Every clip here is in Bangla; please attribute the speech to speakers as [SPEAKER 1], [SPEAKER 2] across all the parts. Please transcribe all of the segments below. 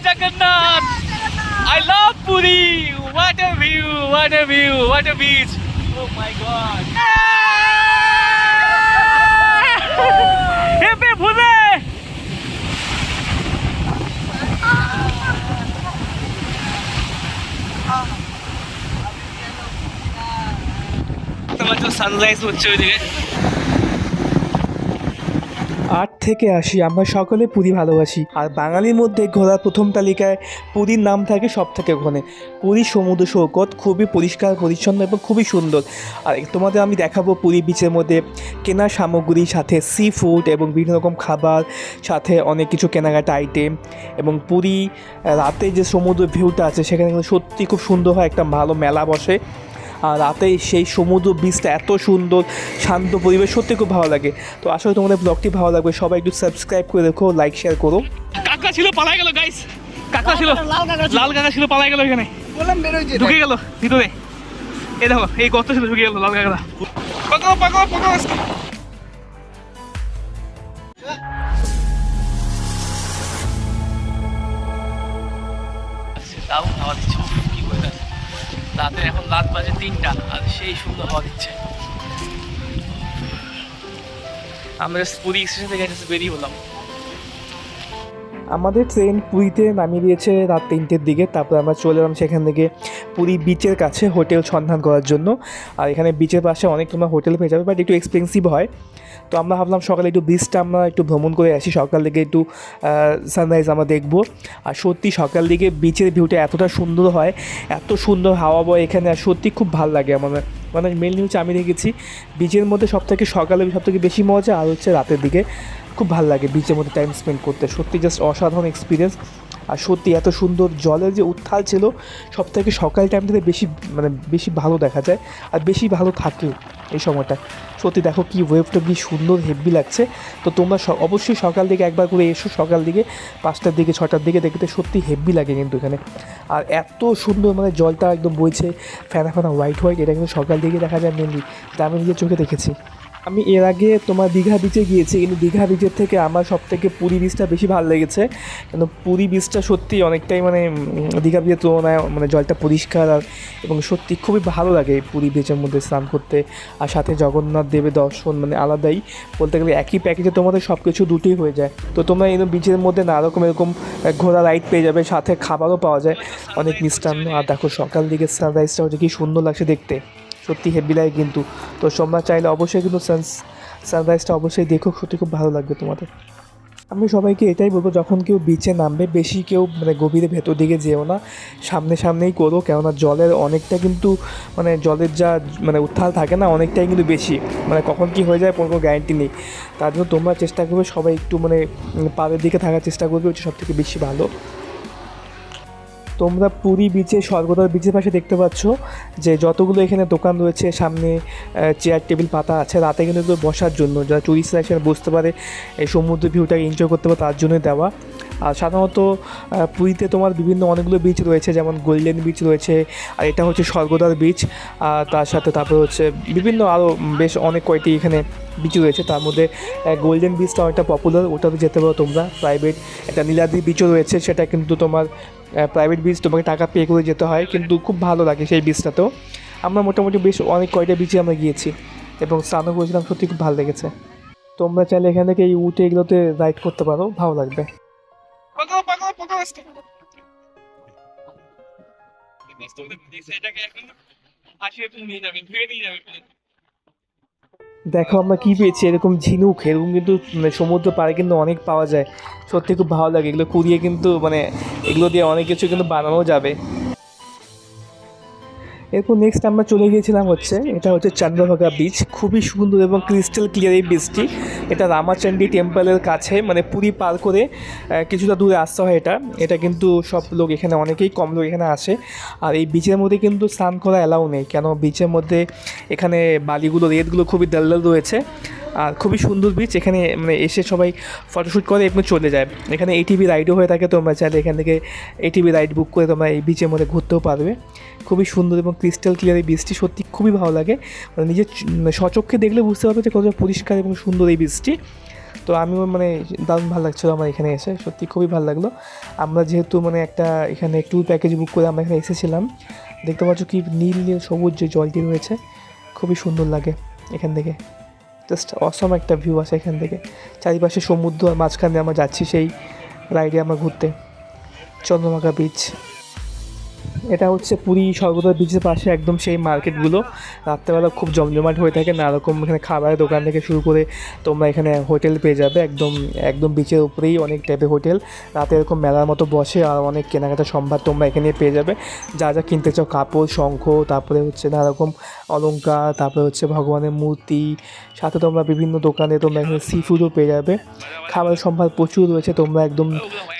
[SPEAKER 1] Jagannath! I love Puri! What a view! What a view! What a beach! Oh my God! Happy Puri! তোমার তো সানরাইজ হচ্ছে ওইদিকে।
[SPEAKER 2] 8 থেকে 80 আমরা সকলে পুরী ভালোবাসি, আর বাঙালির মধ্যে ঘোরার প্রথম তালিকায় পুরীর নাম থাকে সব থেকে ওখানে। পুরীর সমুদ্র সৈকত খুবই পরিষ্কার পরিচ্ছন্ন এবং খুবই সুন্দর। আর তোমাদের আমি দেখাবো পুরী বিচের মধ্যে কেনা সামগ্রী, সাথে সি ফুড এবং বিভিন্ন রকম খাবার, সাথে অনেক কিছু কেনাকাটা আইটেম। এবং পুরী রাতে যে সমুদ্র ভিউটা আছে সেখানে কিন্তু সত্যি খুব সুন্দর হয়, একটা ভালো মেলা বসে। আর রাতে সেই সমুদ্র বীচটা এত সুন্দর, শান্ত পরিবেশ, সত্যি খুব ভালো লাগে। তো আসলে তোমাদের ব্লগটি ভালো লাগবে, সবাই একটু সাবস্ক্রাইব করে দেখো, লাইক শেয়ার করো।
[SPEAKER 1] কাকা ছিল পালাই গেল গাইস, কাকা ছিল, লাল কাকা ছিল পালাই গেল, এখানে ঢুকে গেল ভিতরে। এই দেখো এই গর্ত ছিল, ঢুকে গেল লাল কাকা। পাকাও পাকাও পাকাও। তাও হাওয়া দিচ্ছে, কি করে রাতে এখন রাত বাজে 3টা আর সেই সুন্দর হাওয়া দিচ্ছে। আমরা পুরী স্টেশন থেকে বেরিয়ে হলাম।
[SPEAKER 2] আমাদের ট্রেন পুরীতে নামিয়ে দিয়েছে রাত 3টের দিকে। তারপর আমরা চলে এলাম সেখান থেকে পুরী বিচের কাছে হোটেল সন্ধান করার জন্য। আর এখানে বিচের পাশে অনেক তোমরা হোটেল পেয়ে যাবে, বাট একটু এক্সপেন্সিভ হয়। তো আমরা ভাবলাম সকালে একটু বিচটা আমরা একটু ভ্রমণ করে আসি, সকাল দিকে একটু সানরাইজ আমরা দেখবো। আর সত্যি সকাল দিকে বিচের ভিউটা এতটা সুন্দর হয়, এত সুন্দর হাওয়া বয় এখানে, আর সত্যি খুব ভালো লাগে আমাদের। মানে মেনলি হচ্ছে আমি দেখেছি বিচের মধ্যে সবথেকে সকালে সবথেকে বেশি মজা, আর হচ্ছে রাতের দিকে খুব ভালো লাগে বিচের মধ্যে টাইম স্পেন্ড করতে। সত্যি জাস্ট অসাধারণ এক্সপিরিয়েন্স। আর সত্যি এত সুন্দর জলের যে উত্থাল ছিল, সব থেকে সকাল টাইমটাতে বেশি ভালো দেখা যায় আর বেশি ভালো থাকে এই সময়টা। সত্যি দেখো কি ওয়েভটা কি সুন্দর, হেভি লাগছে। তো তোমরা অবশ্যই সকাল দিকে একবার করে এসো, সকাল দিকে 5টার দিকে 6টার দিকে দেখতে সত্যি হেভি লাগে কিন্তু এখানে। আর এত সুন্দর মানে জলটা একদম বইছে, ফেনা ফেনা হোয়াইট হোয়াইট, এটা কিন্তু সকাল দিকে দেখা যায় মেনলি, তা আমি নিজের চোখে দেখেছি। আমি এর আগে তোমার দীঘা বিচে গিয়েছি, কিন্তু দীঘা বিচের থেকে আমার সবথেকে পুরী বিচটা বেশি ভালো লেগেছে। কিন্তু পুরী বিচটা সত্যি অনেকটাই মানে দীঘা বিচের তুলনায় মানে জলটা পরিষ্কার আর এবং সত্যি খুবই ভালো লাগে পুরী বিচের মধ্যে স্নান করতে। আর সাথে জগন্নাথ দেবের দর্শন মানে আলাদাই, বলতে গেলে একই প্যাকেজে তোমাদের সব কিছু দুটোই হয়ে যায়। তো তোমরা এই বিচের মধ্যে নানা রকম এরকম ঘোড়া রাইড পেয়ে যাবে, সাথে খাবারও পাওয়া যায়, অনেক মিষ্টান্ন। আর দেখো সকাল দিকে সানরাইজটা হচ্ছে কি সুন্দর লাগছে দেখতে, সত্যি হেভি লাগে কিন্তু। তো তোমরা চাইলে অবশ্যই কিন্তু সানরাইজটা অবশ্যই দেখো, সত্যি খুব ভালো লাগবে তোমাদের। আমি সবাইকে এটাই বলবো, যখন কেউ বিচে নামবে বেশি কেউ মানে গভীরে ভেতর দিকে যেও না, সামনেই করো। কেননা জলের অনেকটা কিন্তু মানে জলের যা মানে উত্থাল থাকে না, অনেকটাই কিন্তু বেশি, মানে কখন কী হয়ে যায় কোনো গ্যারান্টি নেই। তার জন্য তোমরা চেষ্টা করবে সবাই একটু মানে পাড়ের দিকে থাকার চেষ্টা করবে, হচ্ছে সবথেকে বেশি ভালো। তোমরা পুরী বিচে স্বর্গদ্বার বিচের পাশে দেখতে পাচ্ছ যে যতগুলো এখানে দোকান রয়েছে, সামনে চেয়ার টেবিল পাতা আছে রাতে কিন্তু বসার জন্য, যারা টুরিস্টরা এখানে বসতে পারে, এই সমুদ্র ভিউটাকে এনজয় করতে পারে তার জন্যই দেওয়া। আর সাধারণত পুরীতে তোমার বিভিন্ন অনেকগুলো বিচ রয়েছে, যেমন গোল্ডেন বিচ রয়েছে, আর এটা হচ্ছে স্বর্গদ্বার বিচ। আর তার সাথে তারপরে হচ্ছে বিভিন্ন আরও বেশ অনেক কয়টি এখানে বিচ রয়েছে, তার মধ্যে গোল্ডেন বিচটা অনেকটা পপুলার, ওটাতে যেতে পারো তোমরা। প্রাইভেট একটা নীলাদ্রি বিচও রয়েছে, সেটা কিন্তু তোমার প্রাইভেট বিচ, তোমাকে টাকা পে করে যেতে হয়, কিন্তু খুব ভালো লাগে সেই বিচটাতেও। আমরা মোটামুটি বেশ অনেক কয়টা বিচে আমরা গিয়েছি এবং স্নানও করেছিলাম, সত্যি খুব ভালো লেগেছে। তোমরা চাইলে এখান থেকে এই উঠে এগুলোতে রাইড করতে পারো, ভালো লাগবে। দেখো আমরা কী পেয়েছি, এরকম ঝিনুক, এরকম কিন্তু সমুদ্র পাড়ে কিন্তু অনেক পাওয়া যায়, সত্যি খুব ভালো লাগে। এগুলো কুড়িয়ে কিন্তু মানে এগুলো দিয়ে অনেক কিছু কিন্তু বানানো যাবে। এরপর নেক্সট আমরা চলে গিয়েছিলাম এটা হচ্ছে চন্দ্রভাগা বিচ, খুবই সুন্দর এবং ক্রিস্টাল ক্লিয়ার এই বিচটি। এটা রামাচণ্ডী টেম্পলের কাছে, মানে পুরী পার করে কিছুটা দূরে আসতে হয়। এটা কিন্তু সব লোক এখানে, অনেকেই কম লোক এখানে আসে। আর এই বিচের মধ্যে কিন্তু স্নান করা অ্যালাউ নেই, কেন বিচের মধ্যে এখানে বালিগুলো রেতগুলো খুবই দলদল রয়েছে। আর খুবই সুন্দর বিচ, এখানে মানে এসে সবাই ফটোশ্যুট করে এবং চলে যায়। এখানে এটিভি রাইডও হয়ে থাকে, তোমরা চাইলে এখান থেকে এটিভি রাইড বুক করে তোমরা এই বিচের মধ্যে ঘুরতেও পারবে। খুবই সুন্দর এবং ক্রিস্টাল ক্লিয়ার এই বিচটি, সত্যি খুবই ভালো লাগে। মানে নিজের স্বচক্ষে দেখলে বুঝতে পারবে যে কতটা পরিষ্কার এবং সুন্দর এই বিচটি। তো আমিও মানে দারুণ ভালো লাগছিলো আমার এখানে এসে, সত্যি খুবই ভালো লাগলো। আমরা যেহেতু মানে একটা এখানে ট্যুর প্যাকেজ বুক করে আমরা এখানে এসেছিলাম, দেখতে পাচ্ছ কি নীল নীল সবুজ যে জলটি রয়েছে, খুবই সুন্দর লাগে এখান থেকে। জাস্ট অসম একটা ভিউ আছে এখান থেকে, চারিপাশে সমুদ্র আর মাঝখানে আমরা যাচ্ছি সেই রাইডে আমরা ঘুরতে। চন্দ্রভাগা বিচ, এটা হচ্ছে পুরী সর্বদা বিচের পাশে একদম সেই মার্কেটগুলো, রাত্রেবেলা খুব জমজমাট হয়ে থাকে, নানা রকম এখানে খাবারের দোকান থেকে শুরু করে তোমরা এখানে হোটেল পেয়ে যাবে, একদম একদম বিচের উপরেই অনেক টাইপের হোটেল, রাতে এরকম মেলার মতো বসে, আর অনেক কেনাকাটা সম্ভার তোমরা এখানে পেয়ে যাবে, যা যা কিনতে চাও, কাপড়, শঙ্খ, তারপরে হচ্ছে নানা রকম অলংকার, তারপরে হচ্ছে ভগবানের মূর্তি, সাথে তোমরা বিভিন্ন দোকানে তোমরা এখানে সি ফুডও পেয়ে যাবে, খাবারের সম্ভার প্রচুর রয়েছে, তোমরা একদম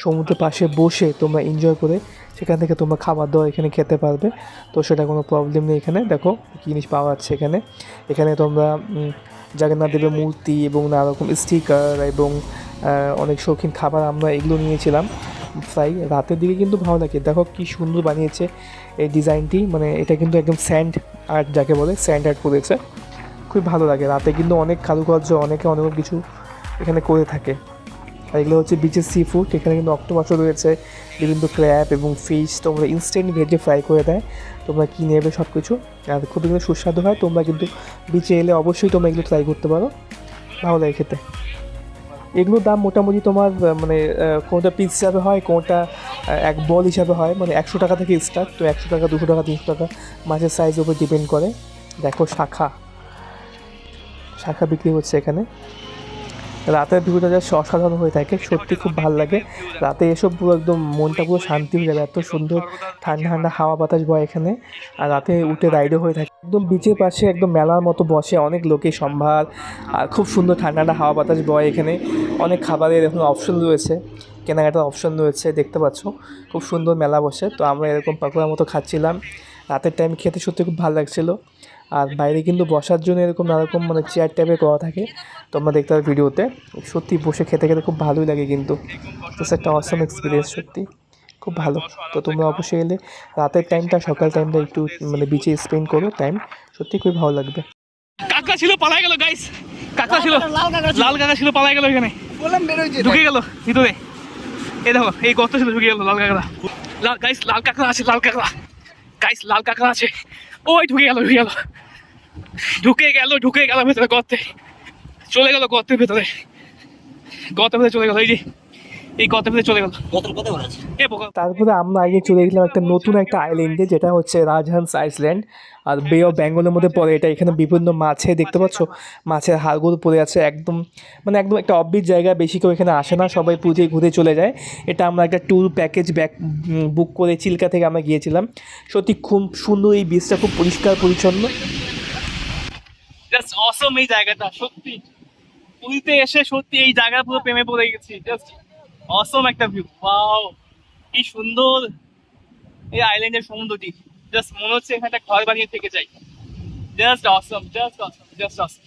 [SPEAKER 2] সমুদ্রের পাশে বসে তোমরা এনজয় করে সেখান থেকে তোমরা খাবার দাবার এখানে খেতে পারবে। তো সেটা কোনো প্রবলেম নেই। এখানে দেখো কী জিনিস পাওয়া যাচ্ছে এখানে। এখানে তোমরা জগন্নাথ দেবের মূর্তি এবং নানা রকম স্টিকার এবং অনেক শৌখিন খাবার আমরা এগুলো নিয়েছিলাম ফ্রাই। রাতের দিকে কিন্তু ভালো লাগে, দেখো কী সুন্দর বানিয়েছে এই ডিজাইনটি, মানে এটা কিন্তু একদম স্যান্ড আর্ট যাকে বলে, স্যান্ড আর্ট করেছে, খুবই ভালো লাগে। রাতে কিন্তু অনেক কারুকার্য অনেকে অনেক কিছু এখানে করে থাকে। আর এগুলো হচ্ছে বিচের সি ফুড, এখানে কিন্তু অক্টোপাসও রয়েছে, বিভিন্ন ক্র্যাব এবং ফিশ তোমরা ইনস্ট্যান্ট ভেজে ফ্রাই করে দেয়, তোমরা কী নেবে সব কিছু, আর খুব এগুলো সুস্বাদু হয়। তোমরা কিন্তু বিচে এলে অবশ্যই তোমরা এগুলো ট্রাই করতে পারো, ভালো লাগে খেতে। এগুলোর দাম মোটামুটি তোমার মানে কোনটা পিস হিসাবে হয়, কোনটা এক বল হিসাবে হয়, মানে 100 টাকা থেকে স্টার্ট। তো 100 টাকা, 200 টাকা, 300 টাকা মাছের সাইজের উপর ডিপেন্ড করে। দেখো শাখা শাখা বিক্রি হচ্ছে এখানে। রাতের ভিউটা যা অসাধারণ হয়ে থাকে, সত্যি খুব ভালো লাগে। রাতে এসব পুরো একদম মনটা পুরো শান্তি হয়ে যাবে, এত সুন্দর ঠান্ডা ঠান্ডা হাওয়া বাতাস বয় এখানে। আর রাতে উঠে রাইডও হয়ে থাকে, একদম বিচের পাশে একদম মেলার মতো বসে অনেক লোকের সম্ভার, আর খুব সুন্দর ঠান্ডা ঠান্ডা হাওয়া বাতাস বয় এখানে। অনেক খাবারের এখন অপশন রয়েছে, কেনাকাটার অপশন রয়েছে, দেখতে পাচ্ছ খুব সুন্দর মেলা বসে। তো আমরা এরকম পাকোড়ার মতো খাচ্ছিলাম, রাতের টাইম খেতে সত্যি খুব ভালো লাগছিলো। আর বাইরে কিন্তু বসার জন্য এরকম নানারকম মানে চেয়ার টাইপের করা থাকে, তোমরা দেখতে পাবে ভিডিওতে, সত্যি বসে খেতে খেতে খুব ভালোই লাগে কিন্তু। তো একটা অসম এক্সপিরিয়েন্স, সত্যি খুব ভালো। তো তোমরা অবশ্যই এলে রাতের টাইমটা, সকাল টাইমটা একটু মানে বিচে স্পেন্ড করো টাইম, সত্যি খুবই ভালো লাগবে।
[SPEAKER 1] কাকা ছিল পালাই গেল গাইস, কাকা ছিল, লাল কাকা ছিল পালাই গেল, এখানে ঢুকে গেল ভিতরে। এই দেখো এই গর্ত ছিল, ঢুকে গেল লাল কাঁকড়া। গাইস লাল কাঁকড়া আছে, লাল কাঁকড়া গাইস, লাল কাঁকড়া আছে। ওই ঢুকে গেল ভেতরে, গর্তে চলে গেল, গর্তের ভেতরে চলে গেল, এই যে এই গর্তের ভেতরে চলে গেল।
[SPEAKER 2] তারপরে আমরা আগে চলে গেলাম একটা নতুন একটা আইল্যান্ডে, যেটা হচ্ছে রাজহান্স আইল্যান্ড, আর বে অফ বেঙ্গলের মধ্যে পড়ে এটা। এখানে বিভিন্ন মাছে দেখতে পাচ্ছ, মাছের হাড়গুলো পড়ে আছে, একদম মানে একদম একটা অফবিট জায়গা, বেশি কেউ এখানে আসে না, সবাই পুজো ঘুরে চলে যায়। এটা আমরা একটা ট্যুর প্যাকেজ বুক করে চিল্কা থেকে আমরা গিয়েছিলাম। সত্যি খুব সুন্দর, এই বিচটা খুব পরিষ্কার পরিচ্ছন্ন,
[SPEAKER 1] জাস্ট অসম এই জায়গাটা। সত্যি পুরীতে এসে সত্যি এই জায়গা পুরো প্রেমে পড়ে গেছি। জাস্ট অসম একটা ভিউ, ওয়াও কি সুন্দর এই আইল্যান্ডের সমুদ্রটি। জাস্ট মনে হচ্ছে এখানে একটা ঘর বানিয়ে থেকে যাই। জাস্ট অসম, জাস্ট অসম, জাস্ট অসম।